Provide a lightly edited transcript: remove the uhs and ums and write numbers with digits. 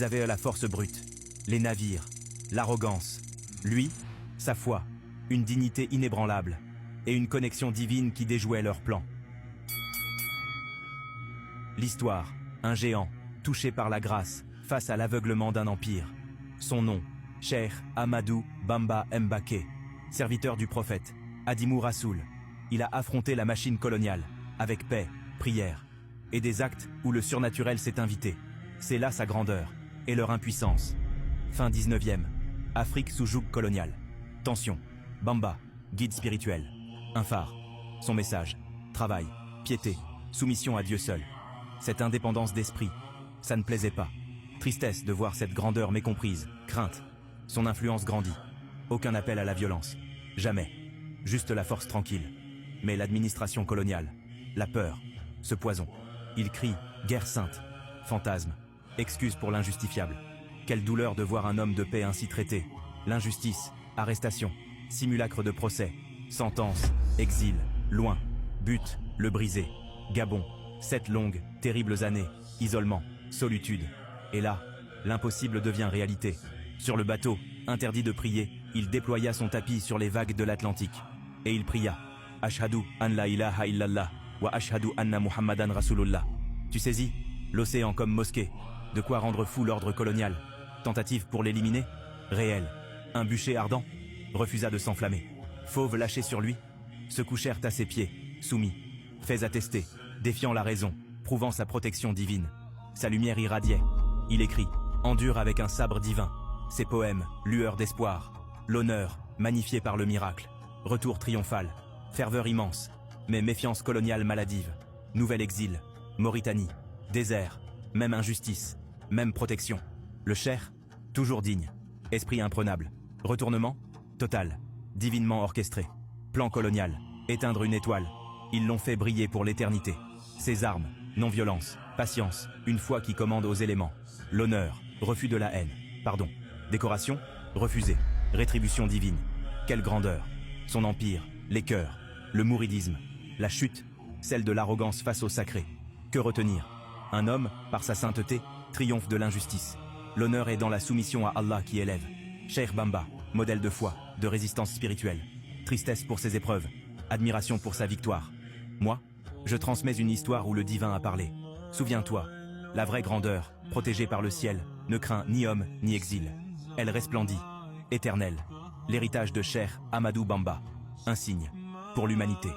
Ils avaient la force brute, les navires, l'arrogance. Lui, sa foi, une dignité inébranlable et une connexion divine qui déjouait leurs plans. L'histoire, un géant, touché par la grâce, face à l'aveuglement d'un empire. Son nom, Cheikh Ahmadou Bamba Mbaké, serviteur du prophète, Adimou Rassoul. Il a affronté la machine coloniale, avec paix, prière, et des actes où le surnaturel s'est invité. C'est là sa grandeur, et leur impuissance. Fin 19e, Afrique sous joug colonial. Tension, Bamba, guide spirituel. Un phare. Son message, travail, piété, soumission à Dieu seul. Cette indépendance d'esprit, ça ne plaisait pas. Tristesse de voir cette grandeur mécomprise, crainte. Son influence grandit. Aucun appel à la violence. Jamais. Juste la force tranquille. Mais l'administration coloniale, la peur, ce poison. Il crie, guerre sainte, fantasme, excuse pour l'injustifiable. Quelle douleur de voir un homme de paix ainsi traité. L'injustice, arrestation, simulacre de procès, sentence, exil, loin, but, le briser. Gabon, 7 longues, terribles années, isolement, solitude. Et là, l'impossible devient réalité. Sur le bateau, interdit de prier, il déploya son tapis sur les vagues de l'Atlantique. Et il pria, Ashhadu an la ilaha illallah, wa ashhadu anna Muhammadan Rasulullah. Tu saisis, l'océan comme mosquée. De quoi rendre fou l'ordre colonial. Tentative pour l'éliminer, réel. Un bûcher ardent, refusa de s'enflammer. Fauves lâchés sur lui, se couchèrent à ses pieds, soumis. Faits attestés, défiant la raison, prouvant sa protection divine. Sa lumière irradiait. Il écrit, endure avec un sabre divin. Ses poèmes, lueur d'espoir. L'honneur, magnifié par le miracle. Retour triomphal. Ferveur immense. Mais méfiance coloniale maladive. Nouvel exil. Mauritanie. Désert. Même injustice. Même protection. Le Cheikh, toujours digne. Esprit imprenable. Retournement, total. Divinement orchestré. Plan colonial. Éteindre une étoile. Ils l'ont fait briller pour l'éternité. Ses armes, non-violence, patience, une foi qui commande aux éléments. L'honneur, refus de la haine, pardon. Décoration, refusée. Rétribution divine. Quelle grandeur. Son empire, les cœurs, le mouridisme. La chute, celle de l'arrogance face au sacré. Que retenir? Un homme, par sa sainteté, triomphe de l'injustice. L'honneur est dans la soumission à Allah qui élève. Cheikh Bamba, modèle de foi, de résistance spirituelle. Tristesse pour ses épreuves, admiration pour sa victoire. Moi, je transmets une histoire où le divin a parlé. Souviens-toi, la vraie grandeur, protégée par le ciel, ne craint ni homme ni exil. Elle resplendit, éternelle. L'héritage de Cheikh Ahmadou Bamba, un signe pour l'humanité.